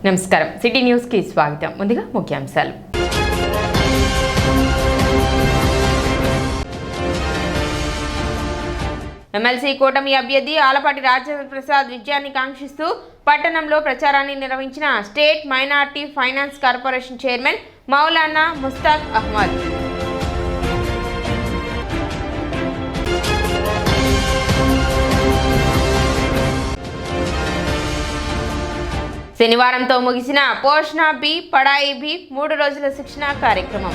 నమస్కారం city news కి స్వాగతం. ముందుగా ముఖ్యాంశాలు. ఎమ్మెల్సీ కూటమి అభ్యర్థి ఆలపాటి రాజేంద్ర ప్రసాద్ విజయాన్ని కాంక్షిస్తూ పట్టణంలో ప్రచారాన్ని నిర్వహించిన state minority finance corporation chairman Maulana Mushtaq Ahmed. శనివారంతో ముగిసిన పోషణ బి పడాయి బి 3 రోజుల శిక్షణ కార్యక్రమం.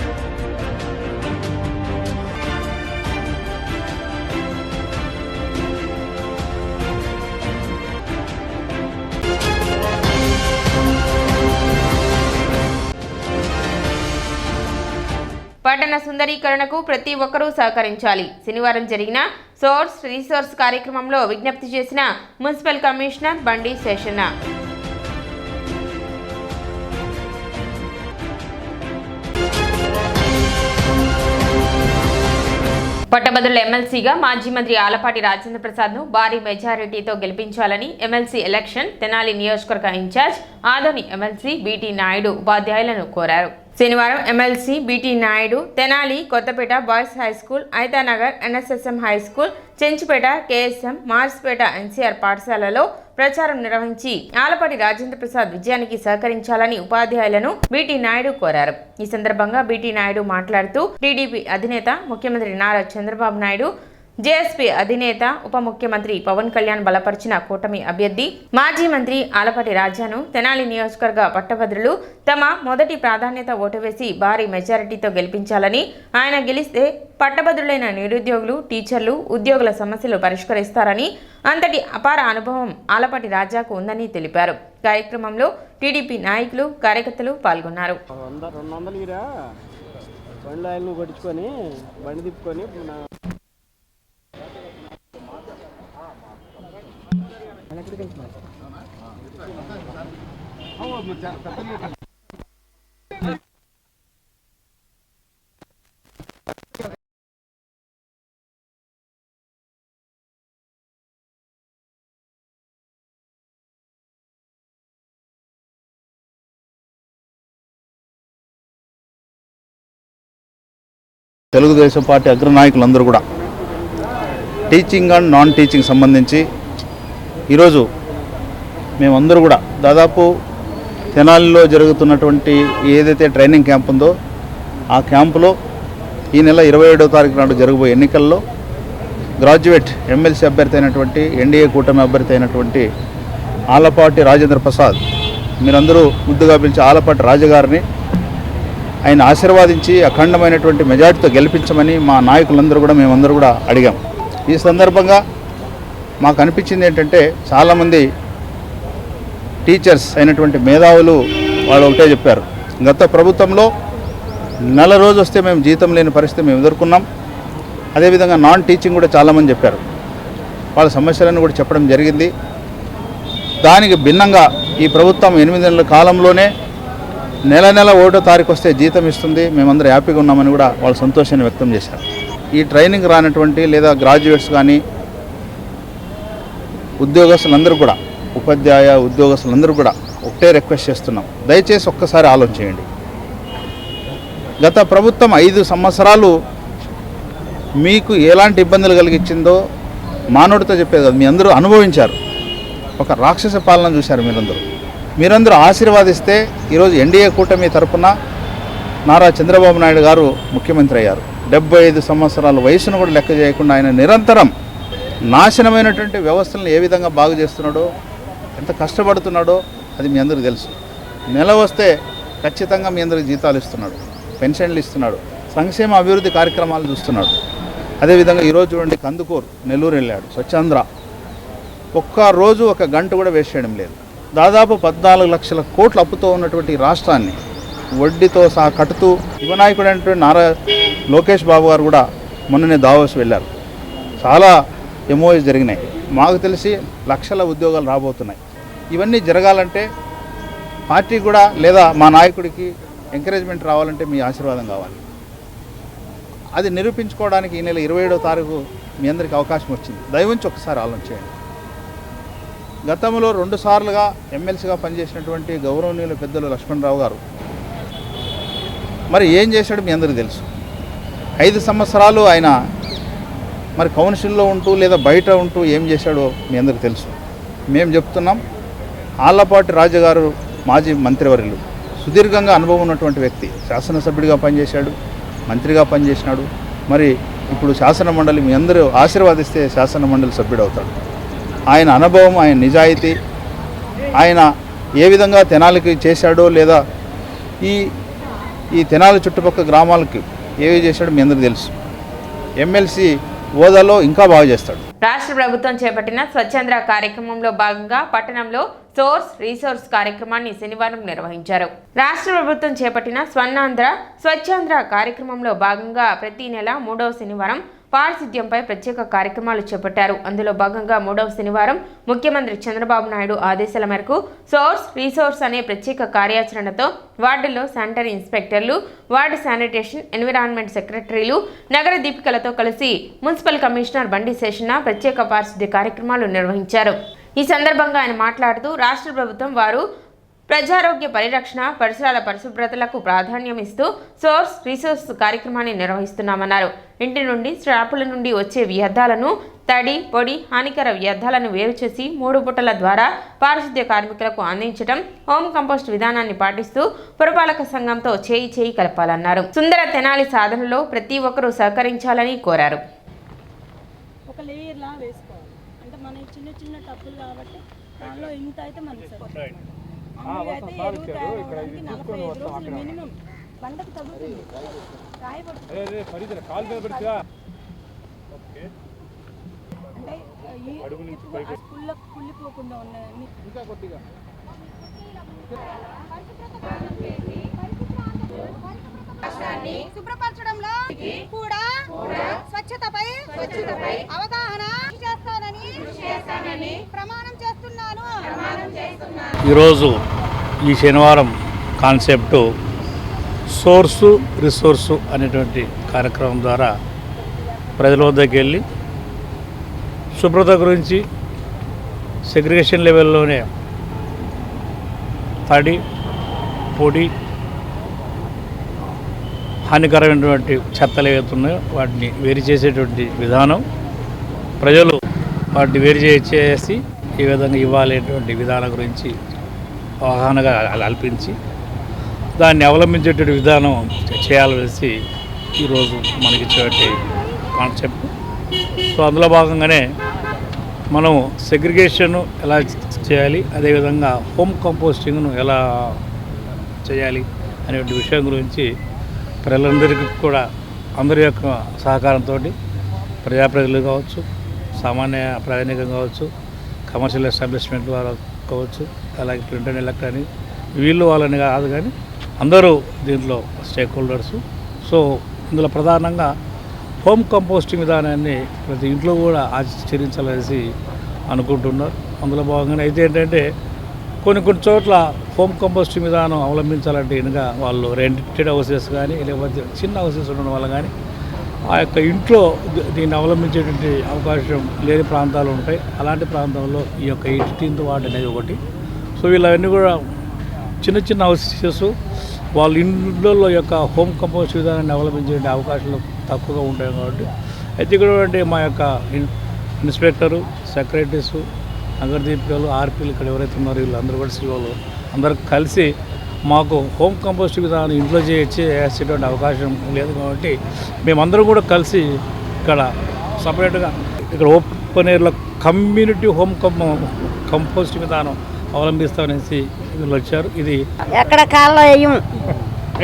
పట్టణ సుందరీకరణకు ప్రతి ఒక్కరూ సహకరించాలి. శనివారం జరిగిన సోర్స్ రీసోర్స్ కార్యక్రమంలో విజ్ఞప్తి చేసిన మున్సిపల్ కమిషనర్ బండి శేషన్న. పట్టభద్రుల ఎమ్మెల్సీగా మాజీ మంత్రి ఆలపాటి రాజేంద్ర ప్రసాద్ను భారీ మెజారిటీతో గెలిపించాలని ఎమ్మెల్సీ ఎలక్షన్ తెనాలి నియోజకవర్గ in charge Adoni MLC BT Naidu ఉపాధ్యాయులను కోరారు. శనివారం MLC BT Naidu Tenali Kothapeta boys high school, Aitanagar NSSM high school, Chenchupeta KSM, Marspeta NCR పాఠశాలలో ప్రచారం నిర్వహించి ఆలపాటి రాజేంద్ర ప్రసాద్ విజయానికి సహకరించాలని ఉపాధ్యాయులను బీటీ నాయుడు కోరారు. ఈ సందర్భంగా బీటీ నాయుడు మాట్లాడుతూ టీడీపీ అధినేత ముఖ్యమంత్రి నారా చంద్రబాబు నాయుడు, జేఎస్పీ అధినేత ఉప ముఖ్యమంత్రి పవన్ కళ్యాణ్ బలపరిచిన కూటమి అభ్యర్థి మాజీ మంత్రి ఆలపాటి రాజాను తెనాలి నియోజకవర్గ పట్టభద్రులు తమ మొదటి ప్రాధాన్యత ఓటు వేసి భారీ మెజారిటీతో గెలిపించాలని, ఆయన గెలిస్తే పట్టభద్రులైన నిరుద్యోగులు, టీచర్లు, ఉద్యోగుల సమస్యలు పరిష్కరిస్తారని, అంతటి అపార అనుభవం ఆలపాటి రాజాకు ఉందని తెలిపారు. కార్యక్రమంలో టీడీపీ నాయకులు, కార్యకర్తలు పాల్గొన్నారు. తెలుగుదేశం పార్టీ అగ్రనాయకులందరూ కూడా టీచింగ్ అండ్ నాన్ టీచింగ్ సంబంధించి ఈరోజు మేమందరూ కూడా దాదాపు తెనాలిలో జరుగుతున్నటువంటి ఏదైతే ట్రైనింగ్ క్యాంప్ ఉందో ఆ క్యాంపులో ఈ నెల 27వ తారీఖు నాడు జరగబోయే ఎన్నికల్లో గ్రాడ్యుయేట్ ఎమ్మెల్సీ అభ్యర్థి అయినటువంటి ఎన్డీఏ కూటమి అభ్యర్థి అయినటువంటి ఆలపాటి రాజేంద్ర ప్రసాద్, మీరందరూ ముద్దుగా పిలిచి ఆలపాటి రాజుగారిని ఆయన ఆశీర్వాదించి అఖండమైనటువంటి మెజార్టీతో గెలిపించమని మా నాయకులందరూ కూడా మేమందరూ కూడా అడిగాం. ఈ సందర్భంగా మాకు అనిపించింది ఏంటంటే చాలామంది టీచర్స్ అయినటువంటి మేధావులు వాళ్ళు ఒకటే చెప్పారు, గత ప్రభుత్వంలో నెల రోజు వస్తే మేము జీతం లేని పరిస్థితి మేము ఎదుర్కొన్నాం. అదేవిధంగా నాన్ టీచింగ్ కూడా చాలామంది చెప్పారు, వాళ్ళ సమస్యలను కూడా చెప్పడం జరిగింది. దానికి భిన్నంగా ఈ ప్రభుత్వం 8 నెలల కాలంలోనే నెల 1వ తారీఖు వస్తే జీతం ఇస్తుంది, మేమందరం హ్యాపీగా ఉన్నామని కూడా వాళ్ళు సంతోషాన్ని వ్యక్తం చేశారు. ఈ ట్రైనింగ్ రానటువంటి లేదా గ్రాడ్యుయేట్స్ కానీ ఉద్యోగస్తులందరూ కూడా, ఉపాధ్యాయ ఉద్యోగస్తులందరూ కూడా ఒకటే రిక్వెస్ట్ చేస్తున్నాం, దయచేసి ఒక్కసారి ఆలోచన చేయండి. గత ప్రభుత్వం 5 సంవత్సరాలు మీకు ఎలాంటి ఇబ్బందులు కలిగించిందో మానవుడితో చెప్పేది కాదు, మీ అందరూ అనుభవించారు. ఒక రాక్షస పాలన చూశారు. మీరందరూ ఆశీర్వాదిస్తే ఈరోజు ఎన్డీఏ కూటమి తరఫున నారా చంద్రబాబు నాయుడు గారు ముఖ్యమంత్రి అయ్యారు. 75 సంవత్సరాల వయసును కూడా లెక్క చేయకుండా ఆయన నిరంతరం నాశనమైనటువంటి వ్యవస్థలను ఏ విధంగా బాగు చేస్తున్నాడో, ఎంత కష్టపడుతున్నాడో అది మీ అందరికీ తెలుసు. నెల వస్తే ఖచ్చితంగా మీ అందరికి జీతాలు ఇస్తున్నాడు, పెన్షన్లు ఇస్తున్నాడు, సంక్షేమ అభివృద్ధి కార్యక్రమాలు చూస్తున్నాడు. అదేవిధంగా ఈరోజు చూడండి, కందుకూరు నెల్లూరు వెళ్ళాడు, స్వచ్ఛాంధ్ర ఒక్కరోజు 1 గంట కూడా వేస్ట్ చేయడం లేదు. దాదాపు 14 లక్షల కోట్ల అప్పుతో ఉన్నటువంటి రాష్ట్రాన్ని వడ్డీతో సహా కట్టుతూ యువనాయకుడు అయినటువంటి నారా లోకేష్ బాబు గారు కూడా మొన్ననే దావోస్ వెళ్ళారు. చాలా ఎంఓఎస్ జరిగినాయి. మాకు తెలిసి లక్షల ఉద్యోగాలు రాబోతున్నాయి. ఇవన్నీ జరగాలంటే పార్టీ కూడా లేదా మా నాయకుడికి ఎంకరేజ్మెంట్ రావాలంటే మీ ఆశీర్వాదం కావాలి. అది నిరూపించుకోవడానికి ఈ నెల 27వ తారీఖు మీ అందరికీ అవకాశం వచ్చింది. దయవుంచి ఒకసారి ఆలోచన చేయండి. గతంలో 2 సార్లుగా ఎమ్మెల్సీగా పనిచేసినటువంటి గౌరవనీయులు పెద్దలు లక్ష్మణరావు గారు మరి ఏం చేశాడు మీ అందరికీ తెలుసు. 5 సంవత్సరాలు ఆయన మరి కౌన్సిల్లో ఉంటూ లేదా బయట ఉంటూ ఏం చేశాడో మీ అందరికీ తెలుసు. మేము చెప్తున్నాం, ఆళ్లపాటి రాజు గారు మాజీ మంత్రివర్యులు, సుదీర్ఘంగా అనుభవం ఉన్నటువంటి వ్యక్తి, శాసనసభ్యుడిగా పనిచేశాడు, మంత్రిగా పనిచేసినాడు. మరి ఇప్పుడు శాసన మండలి మీ అందరూ ఆశీర్వాదిస్తే శాసన మండలి సభ్యుడు అవుతాడు. ఆయన అనుభవం, ఆయన నిజాయితీ, ఆయన ఏ విధంగా తెనాలికి చేశాడో లేదా ఈ తెనాలి చుట్టుపక్కల గ్రామాలకి ఏవి చేశాడో మీ అందరికీ తెలుసు. ఎమ్మెల్సీ హోదాలో ఇంకా బాగా చేస్తాడు. రాష్ట్ర ప్రభుత్వం చేపట్టిన స్వచ్ఛాంధ్ర కార్యక్రమంలో భాగంగా పట్టణంలో సోర్స్ రీసోర్స్ కార్యక్రమాన్ని శనివారం నిర్వహించారు. రాష్ట్ర ప్రభుత్వం చేపట్టిన స్వచ్ఛాంధ్ర కార్యక్రమంలో భాగంగా ప్రతి నెల 3వ శనివారం పారిశుద్ధ్యంపై ప్రత్యేక కార్యక్రమాలు చేపట్టారు. అందులో భాగంగా 3వ శనివారం ముఖ్యమంత్రి చంద్రబాబు నాయుడు ఆదేశాల మేరకు సోర్స్ రీసోర్స్ అనే ప్రత్యేక కార్యాచరణతో వార్డుల్లో శానిటరీ ఇన్స్పెక్టర్లు, వార్డు శానిటేషన్ ఎన్విరాన్మెంట్ సెక్రటరీలు, నగర దీపికలతో కలిసి మున్సిపల్ కమిషనర్ బండి శేషన్న ప్రత్యేక పారిశుద్ధ్య కార్యక్రమాలు నిర్వహించారు. ఈ సందర్భంగా ఆయన మాట్లాడుతూ రాష్ట్ర ప్రభుత్వం వారు ప్రజారోగ్య పరిరక్షణ, పరిసరాల పరిశుభ్రతలకు ప్రాధాన్యం ఇస్తూ సోర్స్ రీసోర్స్ కార్యక్రమాన్ని నిర్వహిస్తున్నామన్నారు. ఇంటి నుండి, స్ట్రాపుల నుండి వచ్చే వ్యర్థాలను, తడి, పొడి, హానికర వ్యర్థాలను వేరు చేసి 3 బుట్టల ద్వారా పారిశుద్ధ్య కార్మికులకు అందించడం, హోమ్ కంపోస్ట్ విధానాన్ని పాటిస్తూ పురపాలక సంఘంతో చేయి కలపాలన్నారు. సుందర తెనాలి సాధనలో ప్రతి ఒక్కరూ సహకరించాలని కోరారు. ఒక లేయర్లా వేసుకోవాలి. అంటే మనకి చిన్న టప్పులు కాబట్టి దానిలో ఇంత అయితే మనకి సరిపోతుంది. అయితే ఎరువు తయారవడానికి 45 రోజులు మినిమం పంటకు తగ్గుతుంది. అంటే కుళ్ళిపోకుండా ఉన్నాయని శుభ్రపరచడంలో కూడా స్వచ్ఛతపై అవగాహన చేస్తానని ప్రమాణం చేస్తున్నాను. ఈరోజు ఈ శనివారం కాన్సెప్టు సోర్సు రిసోర్సు అనేటువంటి కార్యక్రమం ద్వారా ప్రజల వద్దకు వెళ్ళి శుభ్రత గురించి సెగ్రిగేషన్ లెవెల్లోనే తడి, పొడి, హానికరమైనటువంటి చెత్తలు ఏవైతే ఉన్నాయో వాటిని వేరు చేసేటువంటి విధానం, ప్రజలు వాటిని వేరు చేసి ఏ విధంగా ఇవ్వాలనేటువంటి విధానం గురించి అవగాహనగా కల్పించి దాన్ని అవలంబించేటువంటి విధానం చేయాల్సి ఈరోజు మనకిచ్చేటువంటి కాన్సెప్ట్. సో అందులో భాగంగానే మనం సెగ్రిగేషన్ ఎలా చేయాలి, అదేవిధంగా హోమ్ కంపోస్టింగ్ను ఎలా చేయాలి అనేటువంటి విషయం గురించి ప్రజలందరికీ కూడా అందరి యొక్క సహకారంతో ప్రజాప్రతినిధులు కావచ్చు, సామాన్య ప్రయాణికం కావచ్చు, కమర్షియల్ ఎస్టాబ్లిష్మెంట్ వారు కావచ్చు, అలాగే ప్రింట్ అండ్ ఎలక్ట్రానిక్ వీళ్ళు వాళ్ళని కాదు కానీ అందరూ దీంట్లో స్టేక్ హోల్డర్సు. సో ఇందులో ప్రధానంగా హోమ్ కంపోస్టింగ్ విధానాన్ని ప్రతి ఇంట్లో కూడా ఆచరించాలనేసి అనుకుంటున్నారు. అందులో భాగంగానే అయితే ఏంటంటే కొన్ని చోట్ల హోమ్ కంపోస్టింగ్ విధానం అవలంబించాలంటే కనుక వాళ్ళు రెంటెడ్ హౌసెస్ కానీ లేకపోతే చిన్న హౌసెస్ ఉండడం వల్ల కానీ ఆ యొక్క ఇంట్లో దీన్ని అవలంబించేటువంటి అవకాశం లేని ప్రాంతాలు ఉంటాయి. అలాంటి ప్రాంతంలో ఈ యొక్క 18th వార్డ్ అనేది ఒకటి. సో వీళ్ళవన్నీ కూడా చిన్న హౌసెస్ వాళ్ళ ఇండ్లలో యొక్క హోమ్ కంపోస్ట్ విధానాన్ని అవలంబించే అవకాశాలు తక్కువగా ఉంటాయి కాబట్టి అయితే ఇక్కడ మా యొక్క ఇన్స్పెక్టరు, సెక్రటరీసు, నగర దీపికలు, ఆర్పీలు ఇక్కడ ఎవరైతే ఉన్నారో వీళ్ళందరూ కూడా సిఓలు అందరూ కలిసి మాకు హోమ్ కంపోస్ట్ విధానం ఇంట్లో చేసేటువంటి అవకాశం లేదు కాబట్టి మేమందరం కూడా కలిసి ఇక్కడ సపరేట్గా ఇక్కడ ఓపెన్ ఎయిర్లో కమ్యూనిటీ హోమ్ కంపోస్ట్ విధానం అవలంబిస్తామనేసి వీళ్ళు వచ్చారు. ఇది ఎక్కడ కాళ్ళలో వేయం,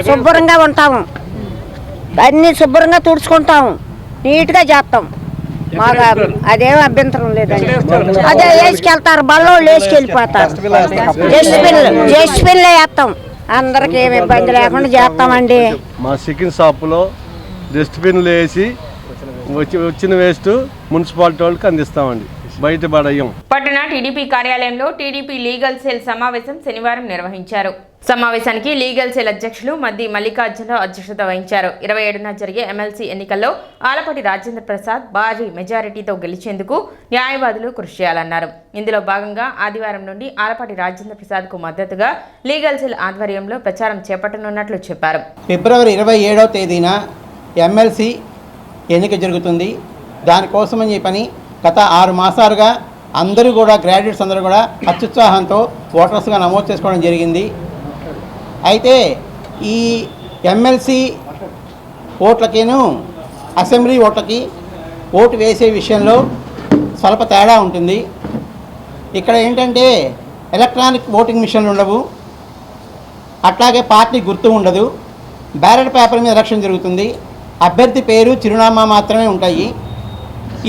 శుభ్రంగా ఉంటాము, అన్నీ శుభ్రంగా తుడుచుకుంటాము, నీట్గా చేస్తాం. మాకు అదేం అభ్యంతరం లేదండి. అదే వేసుకెళ్తారు, బల్లో వేసుకెళ్ళిపోతారు. డస్ట్బిన్లో వేస్తాం, అందరికి ఏమి ఇబ్బంది లేకుండా చేస్తామండి. మా చికెన్ షాపులో డస్ట్బిన్లు వేసి వచ్చిన వేస్ట్ మున్సిపాలిటీ వాళ్ళకి అందిస్తామండి. బయటపడయం. పట్టణ టీడీపీ కార్యాలయంలో టీడీపీ లీగల్ సెల్ సమావేశం శనివారం నిర్వహించారు. సమావేశానికి లీగల్ సెల్ అధ్యక్షులు మద్ది మల్లికార్జునరావు అధ్యక్షత వహించారు. 27న జరిగే ఎమ్మెల్సీ ఎన్నికల్లో ఆలపాటి రాజేంద్ర ప్రసాద్ భారీ మెజారిటీతో గెలిచేందుకు న్యాయవాదులు కృషి చేయాలన్నారు. ఇందులో భాగంగా ఆదివారం నుండి ఆలపాటి రాజేంద్ర ప్రసాద్కు మద్దతుగా లీగల్ సెల్ ఆధ్వర్యంలో ప్రచారం చేపట్టనున్నట్లు చెప్పారు. ఫిబ్రవరి 27వ తేదీన ఎమ్మెల్సీ ఎన్నిక జరుగుతుంది. దానికోసమని చెప్పని గత 6 మాసాలుగా అందరూ కూడా గ్రాడ్యుయేట్స్ అందరూ కూడా అత్యుత్సాహంతో ఓటర్స్గా నమోదు చేసుకోవడం జరిగింది. అయితే ఈ ఎమ్మెల్సీ ఓట్లకిను అసెంబ్లీ ఓట్లకి ఓటు వేసే విషయంలో స్వల్ప తేడా ఉంటుంది. ఇక్కడ ఏంటంటే ఎలక్ట్రానిక్ ఓటింగ్ మిషన్లు ఉండవు, అట్లాగే పార్టీ గుర్తు ఉండదు, బ్యాలెట్ పేపర్ మీద ఎలక్షన్ జరుగుతుంది, అభ్యర్థి పేరు చిరునామా మాత్రమే ఉంటాయి.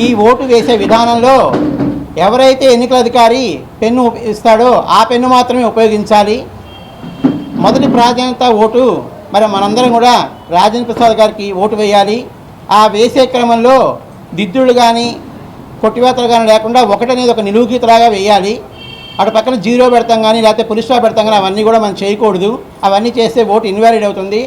ఈ ఓటు వేసే విధానంలో ఎవరైతే ఎన్నికల అధికారి పెన్ను ఇస్తాడో ఆ పెన్ను మాత్రమే ఉపయోగించాలి. మొదటి ప్రాధాన్యత ఓటు మరి మనందరం కూడా రాజేంద్ర ప్రసాద్ గారికి ఓటు వేయాలి. ఆ వేసే క్రమంలో దిద్దులు కానీ కొట్టివేతలు కానీ లేకుండా ఒకటనేది ఒక నిలువు గీతలాగా వేయాలి. అటు పక్కన 0 పెడతాం కానీ లేకపోతే పులి స్టాప్ పెడతాం కానీ అవన్నీ కూడా మనం చేయకూడదు. అవన్నీ చేస్తే ఓటు ఇన్వాలిడ్ అవుతుంది.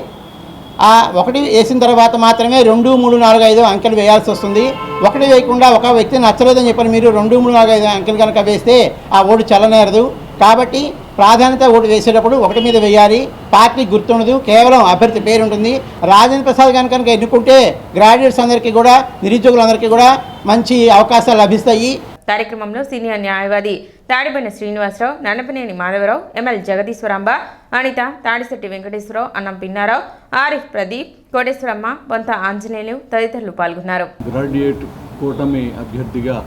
ఆ 1 వేసిన తర్వాత మాత్రమే 2, 3, 4, 5 అంకెలు వేయాల్సి వస్తుంది. 1 వేయకుండా ఒక వ్యక్తి నచ్చలేదని చెప్పని మీరు 2, 3, 4, 5 అంకెలు కనుక వేస్తే ఆ ఓటు చెల్లనేరదు. కాబట్టి ప్రాధాన్యత ఓటు వేసేటప్పుడు 1 మీద వేయాలి. పార్టీ గుర్తుండదు, కేవలం అభ్యర్థి పేరు ఉంటుంది. రాజేంద్ర ప్రసాద్ కనుక ఎన్నుకుంటే గ్రాడ్యుయేట్స్ అందరికీ కూడా నిరుద్యోగులందరికీ కూడా మంచి అవకాశాలు లభిస్తాయి. కార్యక్రమంలో సీనియర్ న్యాయవాది తాడిపల్లి శ్రీనివాసరావు, నన్నపనేని మాధవరావు, ఎంఎల్ జగదీశ్వరాంబ, అనిత, తాడిశెట్టి వెంకటేశ్వరరావు, అన్నం పిన్నారావు, ఆరిఫ్ ప్రదీప్, కోటేశ్వరమ్మ, బొంత ఆంజనేయులు తదితరులు పాల్గొన్నారు. గ్రాడ్యుయేట్ కూటమి అభ్యర్థిగా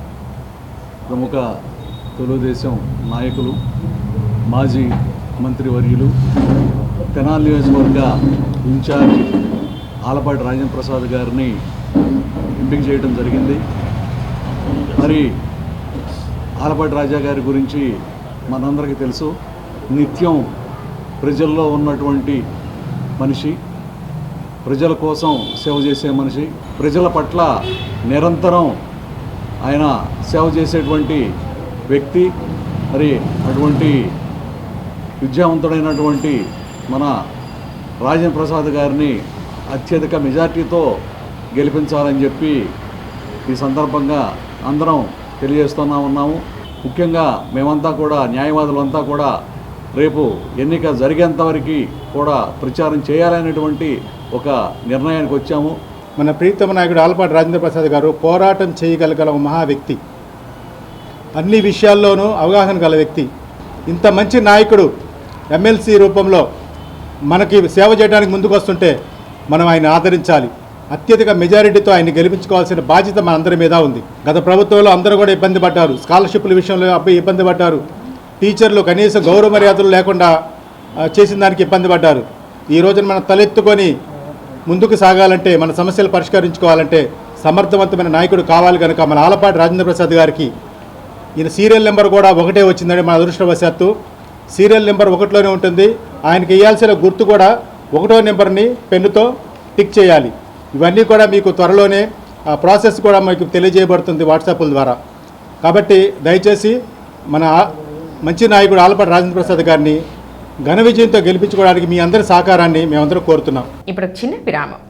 ప్రముఖ తెలుగుదేశం నాయకులు, మాజీ మంత్రివర్యులు, తెనాలి నియోజకవర్గ ఇన్ఛార్జ్ ఆలపాటి రాజేంద్ర ప్రసాద్ గారిని ఎంపిక చేయడం జరిగింది. మరి ఆలపాటి రాజా గారి గురించి మనందరికీ తెలుసు. నిత్యం ప్రజల్లో ఉన్నటువంటి మనిషి, ప్రజల కోసం సేవ చేసే మనిషి, ప్రజల పట్ల నిరంతరం ఆయన సేవ చేసేటువంటి వ్యక్తి. మరి అటువంటి విద్యావంతుడైనటువంటి మన రాజేంద్ర ప్రసాద్ గారిని అత్యధిక మెజార్టీతో గెలిపించాలని చెప్పి ఈ సందర్భంగా అందరం తెలియజేస్తూనే ఉన్నాము. ముఖ్యంగా మేమంతా కూడా న్యాయవాదులంతా కూడా రేపు ఎన్నిక జరిగేంత వరకు కూడా ప్రచారం చేయాలనేటువంటి ఒక నిర్ణయానికి వచ్చాము. మన ప్రీతమ నాయకుడు ఆలపాటి రాజేంద్ర ప్రసాద్ గారు పోరాటం చేయగల మహా వ్యక్తి, అన్ని విషయాల్లోనూ అవగాహన గల వ్యక్తి. ఇంత మంచి నాయకుడు ఎమ్మెల్సీ రూపంలో మనకి సేవ చేయడానికి ముందుకు వస్తుంటే మనం ఆయన ఆదరించాలి. అత్యధిక మెజారిటీతో ఆయన గెలిపించుకోవాల్సిన బాధ్యత మనందరి మీద ఉంది. గత ప్రభుత్వంలో అందరూ కూడా ఇబ్బంది పడ్డారు, స్కాలర్షిప్ల విషయంలో ఇబ్బంది పడ్డారు, టీచర్లు కనీసం గౌరవ మర్యాదలు లేకుండా చేసిన దానికి ఇబ్బంది పడ్డారు. ఈ రోజున మనం తలెత్తుకొని ముందుకు సాగాలంటే, మన సమస్యలు పరిష్కరించుకోవాలంటే సమర్థవంతమైన నాయకుడు కావాలి. కనుక మన ఆలపాటి రాజేంద్ర ప్రసాద్ గారికి ఈయన సీరియల్ నెంబర్ కూడా 1 వచ్చిందండి. మన అదృష్టవశాత్తు సీరియల్ నెంబర్ 1లోనే ఉంటుంది. ఆయనకి ఇవ్వాల్సిన గుర్తు కూడా 1వ నెంబర్ని పెన్నుతో టిక్ చేయాలి. ఇవన్నీ కూడా మీకు త్వరలోనే ఆ ప్రాసెస్ కూడా మీకు తెలియజేయబడుతుంది వాట్సాప్ల ద్వారా. కాబట్టి దయచేసి మన మంచి నాయకుడు ఆలపాటి రాజేంద్ర ప్రసాద్ గారిని ఘన విజయంతో గెలిపించుకోవడానికి మీ అందరి సహకారాన్ని మేమందరం కోరుతున్నాం. ఇప్పుడు చిన్న విరామం.